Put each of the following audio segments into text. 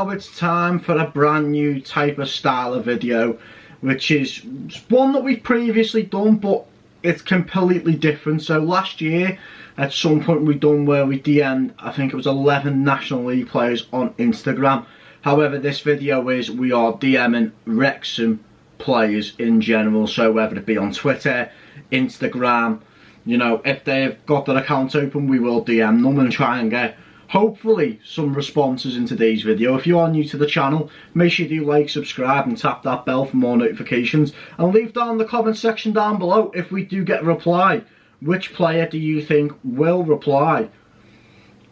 now it's time for a brand new type of style of video, which is one that we've previously done, but it's completely different. So last year at some point we done where we DM'd, I think it was 11 National League players on Instagram. However, this video is we are DMing Wrexham players in general, so whether it be on Twitter, Instagram, you know, if they've got their account open, we will DM them and try and get hopefully some responses in today's video. If you are new to the channel, make sure you do like, subscribe and tap that bell for more notifications, and leave down in the comment section down below if we do get a reply, which player do you think will reply,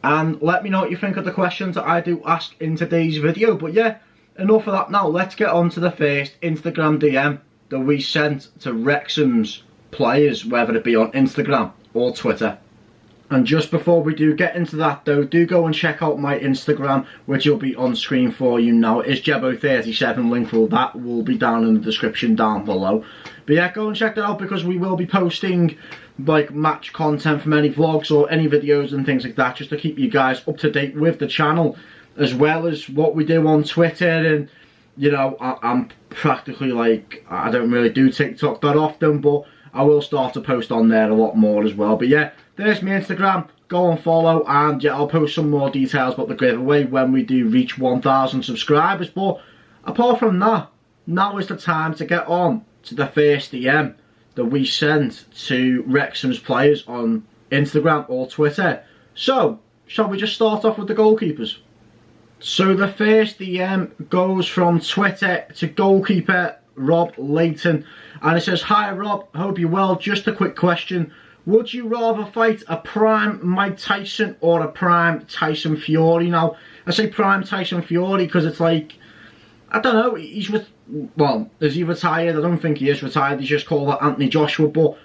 and let me know what you think of the questions that I do ask in today's video. But yeah, enough of that now. Let's get on to the first Instagram DM that we sent to Wrexham's players, whether it be on Instagram or Twitter. And just before we do get into that though, do go and check out my Instagram, which will be on screen for you now. It's Jebo37, link for that will be down in the description down below. But yeah, go and check that out, because we will be posting like match content from any vlogs or any videos and things like that, just to keep you guys up to date with the channel, as well as what we do on Twitter. And you know, I'm practically like, I don't really do TikTok that often, but I will start to post on there a lot more as well. But yeah, there's my Instagram, go and follow, and yeah, I'll post some more details about the giveaway when we do reach 1,000 subscribers. But apart from that, now is the time to get on to the first DM that we sent to Wrexham's players on Instagram or Twitter. So, shall we just start off with the goalkeepers? So the first DM goes from Twitter to goalkeeper Rob Leighton, and it says, "Hi Rob, hope you're well. Just a quick question. Would you rather fight a prime Mike Tyson or a prime Tyson Fury?" Now, I say prime Tyson Fury because it's like, I don't know, he's with, well, is he retired? I don't think he is retired, he's just called that Anthony Joshua. But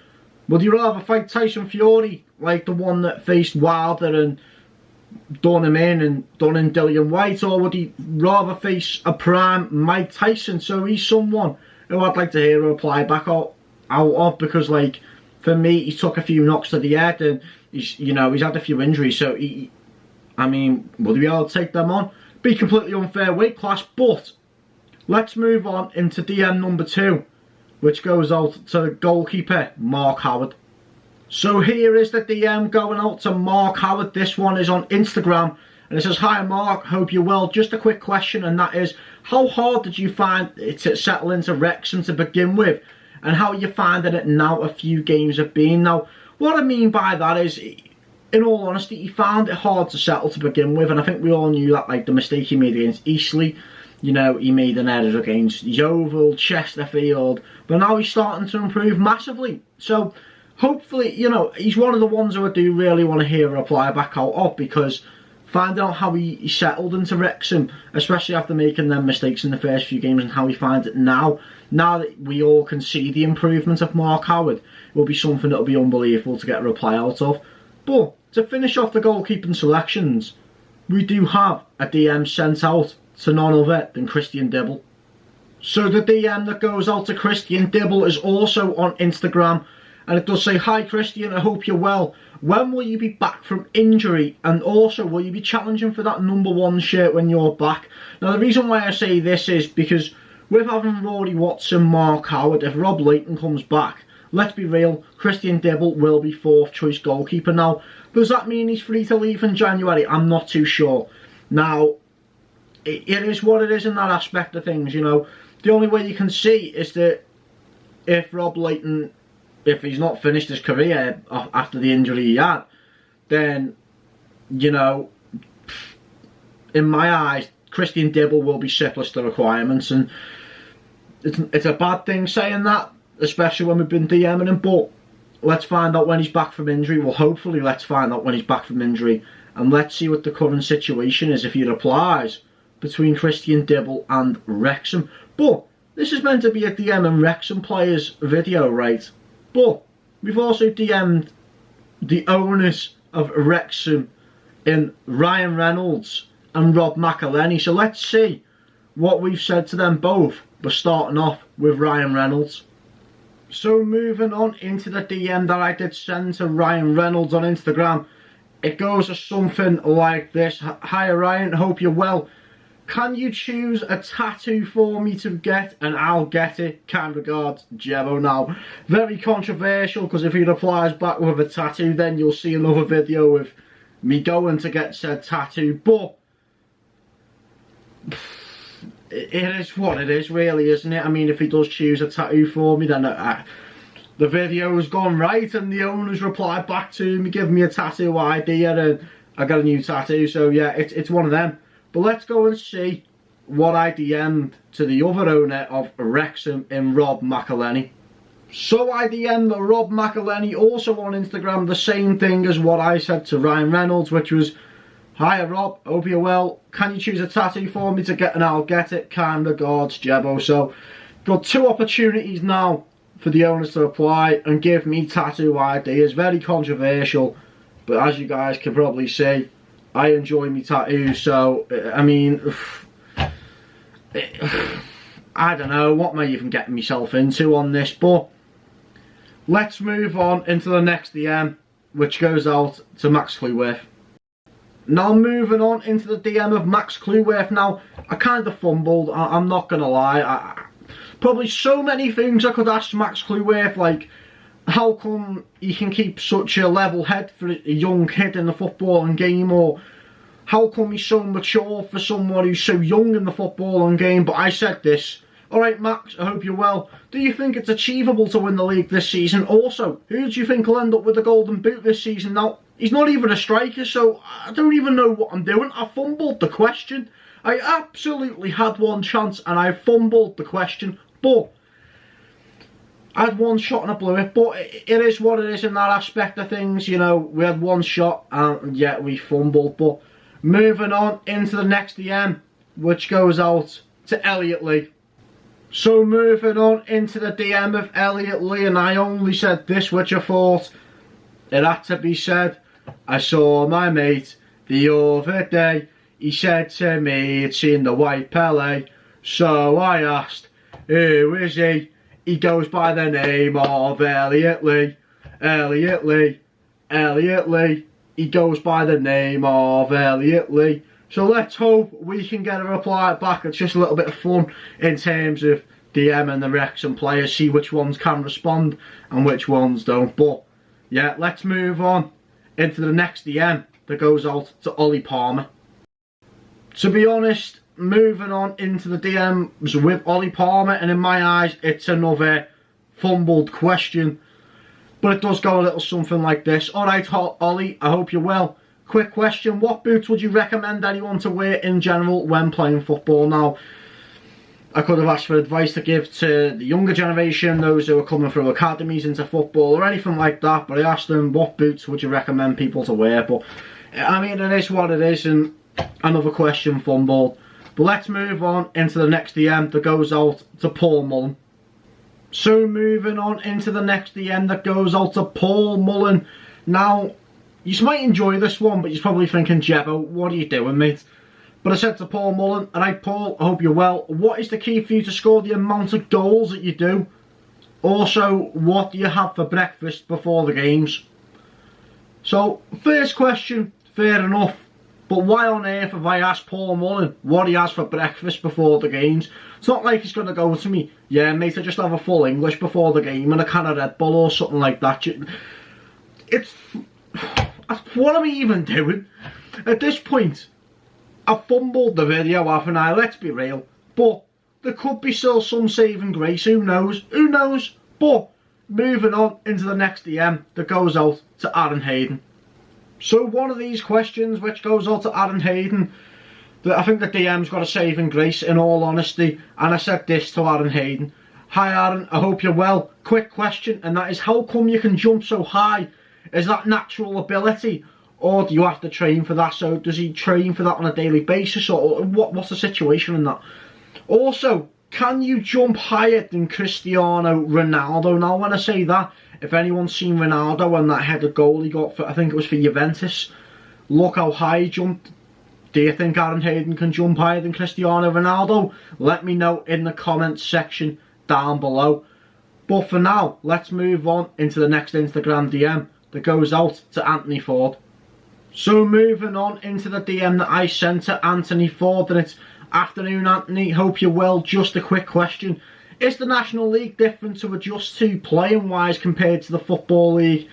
would you rather fight Tyson Fury, like the one that faced Wilder and done him in and done in Dillian White, or would he rather face a prime Mike Tyson? So he's someone who I'd like to hear a reply back out of, because like, for me, he took a few knocks to the head and he's, you know, he's had a few injuries, so he, I mean, would we be able to take them on? Be completely unfair weight class. But let's move on into DM number 2, which goes out to goalkeeper Mark Howard. So here is the DM going out to Mark Howard. This one is on Instagram, and it says, "Hi Mark, hope you're well. Just a quick question, and that is, how hard did you find it to settle into Wrexham to begin with, and how are you finding it now a few games have been?" Now, what I mean by that is, in all honesty, he found it hard to settle to begin with, and I think we all knew that, like the mistake he made against Eastleigh, you know, he made an error against Yeovil, Chesterfield, but now he's starting to improve massively. So hopefully, you know, he's one of the ones who I do really want to hear a reply back out of, because finding out how he settled into Wrexham, especially after making them mistakes in the first few games, and how he finds it now that we all can see the improvement of Mark Howard, will be something that will be unbelievable to get a reply out of. But to finish off the goalkeeping selections, we do have a DM sent out to none other than Christian Dibble. So the DM that goes out to Christian Dibble is also on Instagram, and it does say, "Hi Christian, I hope you're well. When will you be back from injury, and also will you be challenging for that #1 shirt when you're back?" Now the reason why I say this is because with having Rory Watson, Mark Howard, if Rob Leighton comes back, let's be real, Christian Dibble will be 4th choice goalkeeper. Now, does that mean he's free to leave in January? I'm not too sure. Now, it is what it is in that aspect of things, you know. The only way you can see is that if Rob Leighton, if he's not finished his career after the injury he had, then, you know, in my eyes, Christian Dibble will be surplus to requirements, and it's a bad thing saying that, especially when we've been DMing him. But let's find out when he's back from injury. Well, hopefully let's find out when he's back from injury, and let's see what the current situation is, if he replies, between Christian Dibble and Wrexham. But this is meant to be a DM and Wrexham players video, right? But we've also DM'd the owners of Wrexham in Ryan Reynolds and Rob McElhenny. So let's see what we've said to them both. But starting off with Ryan Reynolds. So moving on into the DM that I did send to Ryan Reynolds on Instagram. It goes as something like this. "Hi Ryan, hope you're well. can you choose a tattoo for me to get and I'll get it? Kind regards, Jebo. Now, very controversial, because if he replies back with a tattoo, then you'll see another video of me going to get said tattoo. But it is what it is, really, isn't it? I mean, if he does choose a tattoo for me, then the video's gone right, and the owners replied back to me, give me a tattoo idea, and I got a new tattoo. So yeah, it's one of them. But let's go and see what I DM'd to the other owner of Wrexham in Rob McElhenny. So I DM'd Rob McElhenny also on Instagram, the same thing as what I said to Ryan Reynolds, which was, "Hiya Rob, hope you're well. Can you choose a tattoo for me to get and I'll get it? Kind regards, Jebo." So got two opportunities now for the owners to reply and give me tattoo ideas. Very controversial, but as you guys can probably see, I enjoy me tattoos. So I mean, I don't know what am I even getting myself into on this. But let's move on into the next DM, which goes out to Max Clueworth. Now moving on into the DM of Max Clueworth. Now, I kind of fumbled, I'm not going to lie. Probably so many things I could ask Max Clueworth, like how come he can keep such a level head for a young kid in the footballing game, or how come he's so mature for someone who's so young in the footballing game. But I said this, alright Max, I hope you're well. Do you think it's achievable to win the league this season? Also, who do you think will end up with the golden boot this season? Now, he's not even a striker, so I don't even know what I'm doing. I fumbled the question. I absolutely had one chance and I fumbled the question. But I had one shot and I blew it. But it is what it is in that aspect of things. You know, we had one shot and yet we fumbled. But moving on into the next DM, which goes out to Elliott Lee. So moving on into the DM of Elliott Lee, and I only said this, which I thought it had to be said. I saw my mate the other day. He said to me he'd seen the white Pele. So I asked, who is he? He goes by the name of Elliott Lee. Elliott Lee. Elliott Lee. He goes by the name of Elliott Lee. So let's hope we can get a reply back. It's just a little bit of fun in terms of DM and the Wrexham players. See which ones can respond and which ones don't. But yeah, let's move on into the next DM that goes out to Ollie Palmer. To be honest, moving on into the DMs with Ollie Palmer, and in my eyes it's another fumbled question, but it does go a little something like this. Alright Ollie, I hope you're well. Quick question, what boots would you recommend anyone to wear in general when playing football? Now, I could have asked for advice to give to the younger generation, those who are coming through academies into football or anything like that, but I asked them what boots would you recommend people to wear. But I mean, it is what it is, and another question fumbled. But let's move on into the next DM that goes out to Paul Mullin. So moving on into the next DM that goes out to Paul Mullin. Now, you might enjoy this one, but you're probably thinking, Jebo, what are you doing, mate? But I said to Paul Mullin, alright Paul, I hope you're well. What is the key for you to score the amount of goals that you do? Also, what do you have for breakfast before the games? So, first question, fair enough. But why on earth have I asked Paul Mullin what he has for breakfast before the games? It's not like he's going to go to me, yeah mate, I just have a full English before the game and a can of Red Bull or something like that. It's... what am I even doing? At this point, I've fumbled the video, haven't I? Let's be real. But there could be still some saving grace, who knows? Who knows? But moving on into the next DM that goes out to Aaron Hayden. So one of these questions which goes out to Aaron Hayden, that I think the DM's got a saving grace in all honesty, and I said this to Aaron Hayden. Hi Aaron, I hope you're well. Quick question, and that is, how come you can jump so high? Is that natural ability, or do you have to train for that? So does he train for that on a daily basis, or what's the situation in that? Also, can you jump higher than Cristiano Ronaldo? Now when I say that, if anyone's seen Ronaldo and that headed goal he got for, I think it was for Juventus, look how high he jumped. Do you think Aaron Hayden can jump higher than Cristiano Ronaldo? Let me know in the comments section down below. But for now, let's move on into the next Instagram DM that goes out to Anthony Ford. So moving on into the DM that I sent to Anthony Ford, and it's, Afternoon, Anthony. Hope you're well. Just a quick question. Is the National League different to adjust to playing-wise compared to the Football League?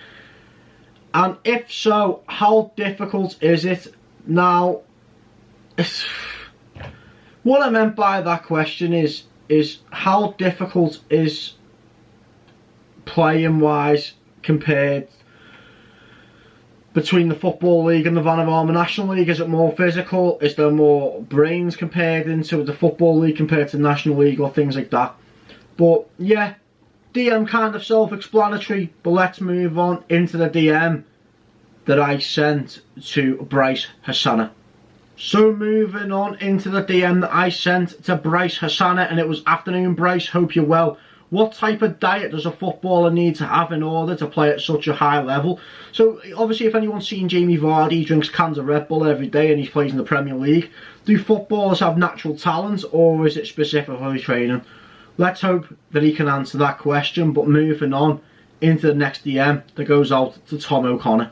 And if so, how difficult is it? Now, what I meant by that question is how difficult is playing-wise compared between the Football League and the Vanarama National League? Is it more physical? Is there more brains compared into the Football League compared to the National League or things like that? But yeah, DM kind of self-explanatory, but let's move on into the DM that I sent to Bryce Hassana. So moving on into the DM that I sent to Bryce Hassana, and it was, afternoon Bryce, hope you're well. What type of diet does a footballer need to have in order to play at such a high level? So obviously if anyone's seen Jamie Vardy, he drinks cans of Red Bull every day and he plays in the Premier League. Do footballers have natural talent, or is it specifically training? Let's hope that he can answer that question. But moving on into the next DM that goes out to Tom O'Connor.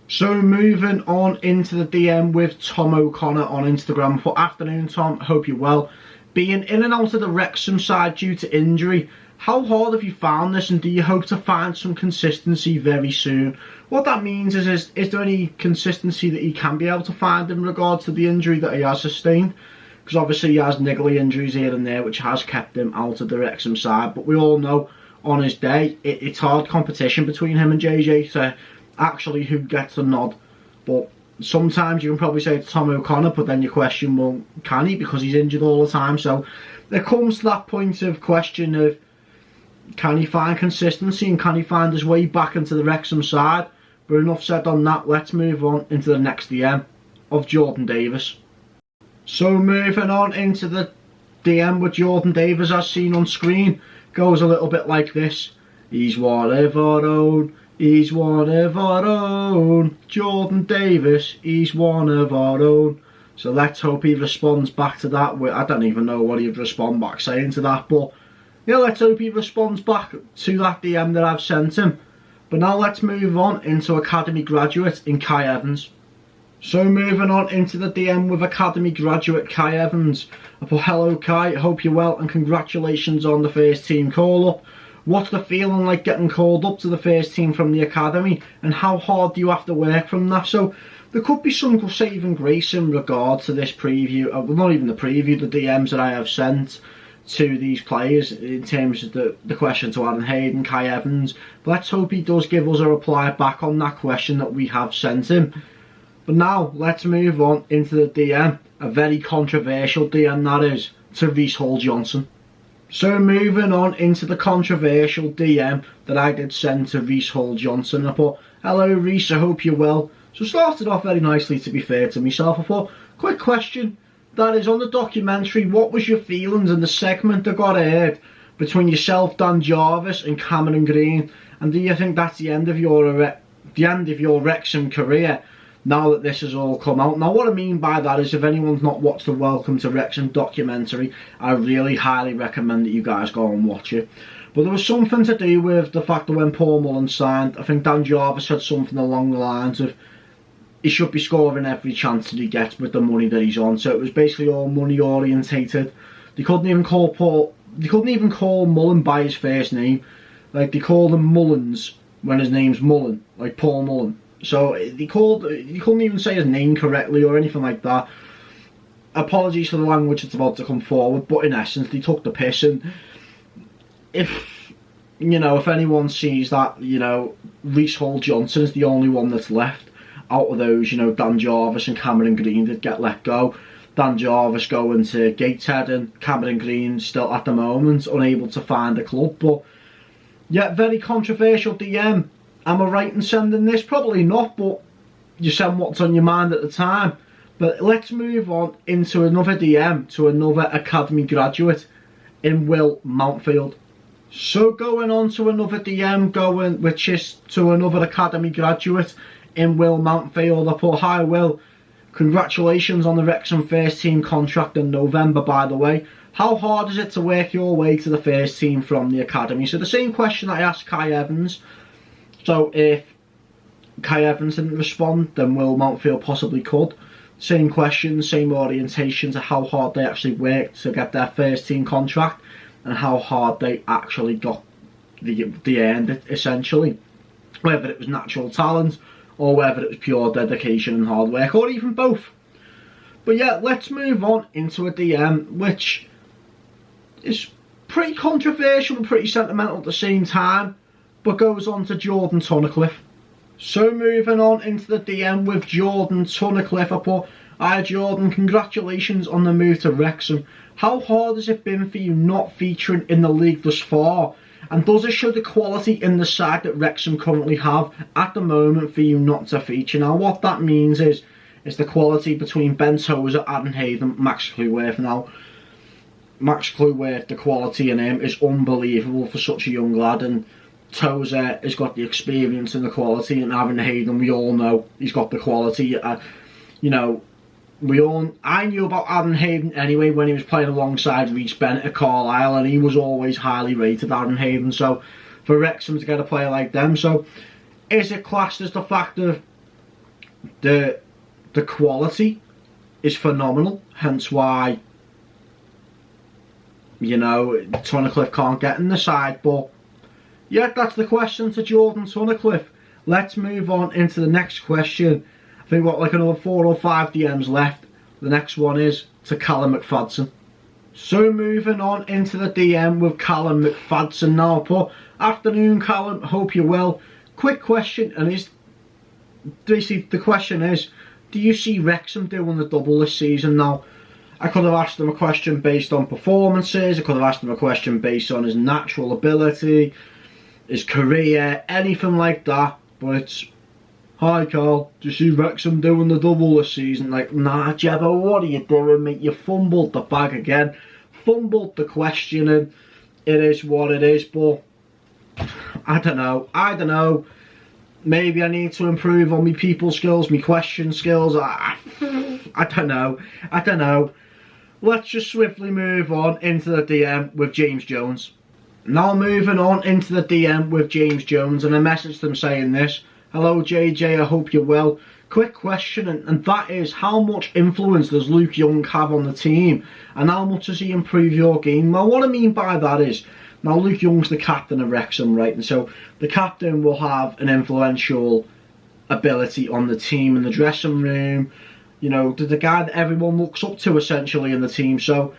So moving on into the DM with Tom O'Connor on Instagram. For afternoon Tom, hope you're well. Being in and out of the Wrexham side due to injury, how hard have you found this, and do you hope to find some consistency very soon? What that means is there any consistency that he can be able to find in regards to the injury that he has sustained? Because obviously he has niggly injuries here and there which has kept him out of the Wrexham side, but we all know on his day it's hard competition between him and JJ to actually who gets the nod. But sometimes you can probably say it's Tom O'Connor, but then you question, well, can he, because he's injured all the time? So there comes to that point of question of, can he find consistency and can he find his way back into the Wrexham side? But enough said on that, let's move on into the next DM of Jordan Davis. So moving on into the DM with Jordan Davis, as seen on screen, goes a little bit like this. He's one of our own, he's one of our own. Jordan Davis, he's one of our own. So let's hope he responds back to that. I don't even know what he'd respond back saying to that, but yeah, let's hope he responds back to that DM that I've sent him. But now let's move on into Academy graduate in Kai Evans. So moving on into the DM with Academy graduate Kai Evans. I put, hello Kai, hope you're well and congratulations on the first team call up. What's the feeling like getting called up to the first team from the Academy, and how hard do you have to work from that? So there could be some saving grace in regard to this preview, well not even the preview, the DMs that I have sent to these players in terms of the question to Aaron Hayden, Kai Evans. But let's hope he does give us a reply back on that question that we have sent him. But now let's move on into the DM, a very controversial DM that is, to Reece Johnson. So moving on into the controversial DM that I did send to Reece Johnson. I put, hello Reece, I hope you're well. So started off very nicely, to be fair to myself. I thought, quick question, that is on the documentary, what was your feelings in the segment that got aired between yourself, Dan Jarvis and Cameron Green, and do you think that's the end of your Wrexham career now that this has all come out? Now what I mean by that is, if anyone's not watched the Welcome to Wrexham documentary, I really highly recommend that you guys go and watch it. But there was something to do with the fact that when Paul Mullen signed, I think Dan Jarvis said something along the lines of he should be scoring every chance that he gets with the money that he's on. So it was basically all money orientated. They couldn't even call Mullin by his first name. Like they called him Mullins when his name's Mullen, like Paul Mullen. So he couldn't even say his name correctly or anything like that. Apologies for the language that's about to come forward, but in essence they took the piss. And if anyone sees that, Reece Johnson is the only one that's left out of those, Dan Jarvis and Cameron Green that get let go. Dan Jarvis going to Gateshead and Cameron Green still at the moment unable to find a club. But yeah, very controversial DM. Am I right in sending this? Probably not, but you send what's on your mind at the time. But let's move on into another DM to another Academy graduate in Will Mountfield. So going on to another DM which is to another Academy graduate in Will Mountfield. I put, hi Will, congratulations on the Wrexham first team contract in November, by the way. How hard is it to work your way to the first team from the Academy? So the same question I asked Kai Evans. So if Kai Evans didn't respond, then Will Mountfield possibly could. Same questions, same orientation to how hard they actually worked to get their first team contract and how hard they actually got the earned it, essentially. Whether it was natural talent or whether it was pure dedication and hard work, or even both. But yeah, let's move on into a DM which is pretty controversial and pretty sentimental at the same time, but goes on to Jordan Tunnicliffe. So moving on into the DM with Jordan Tunnicliffe, I put, "Hi Jordan, congratulations on the move to Wrexham. How hard has it been for you not featuring in the league thus far? And does it show the quality in the side that Wrexham currently have at the moment for you not to feature?" Now what that means is the quality between Ben Tozer, Adam Hayden, Max Clueworth. Now Max Clueworth, the quality in him is unbelievable for such a young lad, and Tozer has got the experience and the quality, and Adam Hayden, we all know he's got the quality. You know, I knew about Adam Hayden anyway when he was playing alongside Reece Bennett at Carlisle, and he was always highly rated, Adam Hayden. So for Wrexham to get a player like them, so is it classed as the fact of the quality is phenomenal, hence why, you know, Tunnicliffe can't get in the side? But yeah, that's the question to Jordan Tunnicliffe. Let's move on into the next question. I think we've got like another 4 or 5 DMs left. The next one is to Callum McFadden. So moving on into the DM with Callum McFadden now. But afternoon Callum, hope you're well. Quick question, and basically the question is, do you see Wrexham doing the double this season? Now, I could have asked him a question based on performances, I could have asked him a question based on his natural ability, his career, anything like that, but it's, "Hi Carl, do you see Wrexham doing the double this season?" Like, nah Jaffa, what are you doing, mate? You fumbled the bag again, fumbled the questioning. It is what it is, but I don't know. Maybe I need to improve on my people skills, my question skills. I don't know. Let's just swiftly move on into the DM with James Jones. Now moving on into the DM with James Jones, and I messaged them saying this: "Hello JJ, I hope you're well. Quick question, and that is, how much influence does Luke Young have on the team, and how much does he improve your game?" Well, what I mean by that is, now Luke Young's the captain of Wrexham, right? And so the captain will have an influential ability on the team in the dressing room. You know, the guy that everyone looks up to essentially in the team. So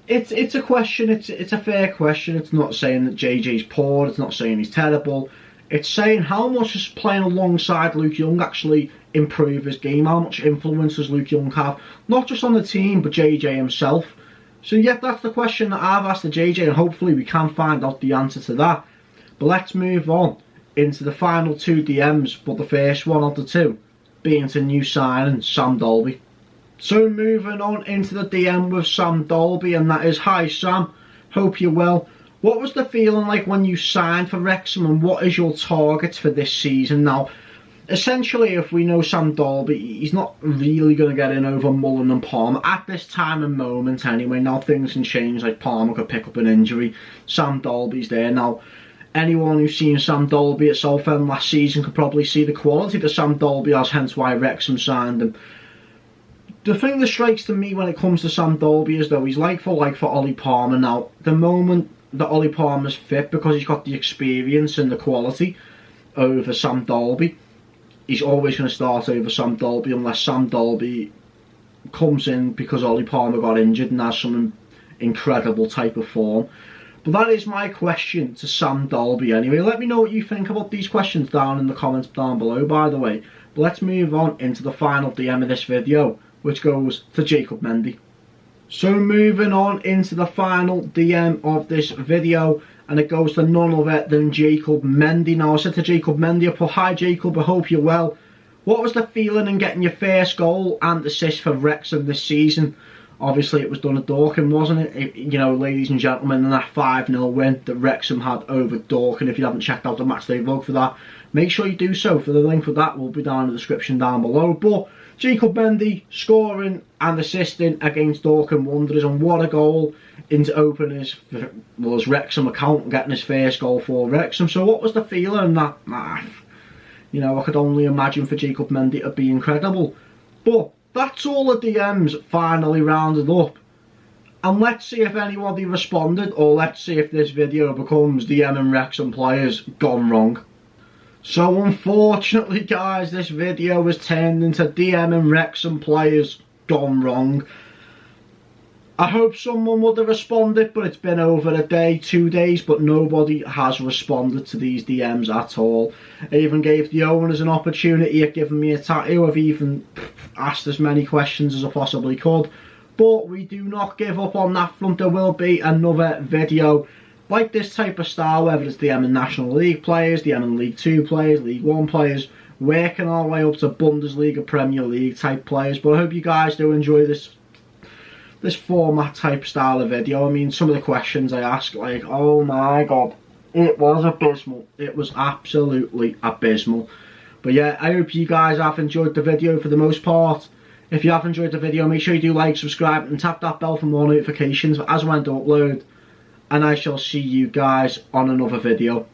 it's a question, it's a fair question. It's not saying that JJ's poor, it's not saying he's terrible. It's saying how much does playing alongside Luke Young actually improve his game? How much influence does Luke Young have? Not just on the team, but JJ himself. So yeah, that's the question that I've asked the JJ, and hopefully we can find out the answer to that. But let's move on into the final 2 DMs, but the first one of the 2 being to new signing Sam Dolby. So moving on into the DM with Sam Dolby, and that is, "Hi Sam, hope you're well. What was the feeling like when you signed for Wrexham, and what is your targets for this season?" Now, essentially, if we know Sam Dolby, he's not really going to get in over Mullen and Palmer at this time and moment anyway. Now things can change, like Palmer could pick up an injury, Sam Dolby's there. Now, anyone who's seen Sam Dolby at Southend last season could probably see the quality that Sam Dolby has, hence why Wrexham signed him. The thing that strikes to me when it comes to Sam Dolby is, though, he's like for Ollie Palmer. Now, the moment that Ollie Palmer's fit, because he's got the experience and the quality over Sam Dolby, he's always going to start over Sam Dolby unless Sam Dolby comes in because Ollie Palmer got injured and has some incredible type of form. But that is my question to Sam Dolby anyway. Let me know what you think about these questions down in the comments down below, by the way. But let's move on into the final DM of this video, which goes to Jacob Mendy. So moving on into the final DM of this video, and it goes to none other than Jacob Mendy. Now, I said to Jacob Mendy, I put, "Hi Jacob, I hope you're well. What was the feeling in getting your first goal and assist for Wrexham this season?" Obviously it was done at Dorking, wasn't it? You know, ladies and gentlemen, in that 5-0 win that Wrexham had over Dorking. If you haven't checked out the matchday vlog for that, make sure you do so, for the link for that will be down in the description down below. But Jacob Mendy scoring and assisting against Dorking Wanderers, and what a goal into opening his Wrexham account and getting his first goal for Wrexham. So what was the feeling? That, you know, I could only imagine for Jacob Mendy it'd be incredible. But that's all the DMs finally rounded up. And let's see if anybody responded, or let's see if this video becomes DM and Wrexham players gone wrong. So unfortunately guys, this video was turned into DM and Wrexham players gone wrong. I hope someone would have responded, but it's been over a day, 2 days, but nobody has responded to these DMs at all. I even gave the owners an opportunity at giving me a tattoo. I've even asked as many questions as I possibly could. But we do not give up on that front. There will be another video like this type of style, whether it's DM and National League players, DM and League 2 players, League 1 players, working our way up to Bundesliga, Premier League type players. But I hope you guys do enjoy this format type style of video. I mean, some of the questions I ask, like, oh my god, it was abysmal. It was absolutely abysmal. But yeah, I hope you guys have enjoyed the video for the most part. If you have enjoyed the video, make sure you do like, subscribe, and tap that bell for more notifications as when to upload. And I shall see you guys on another video.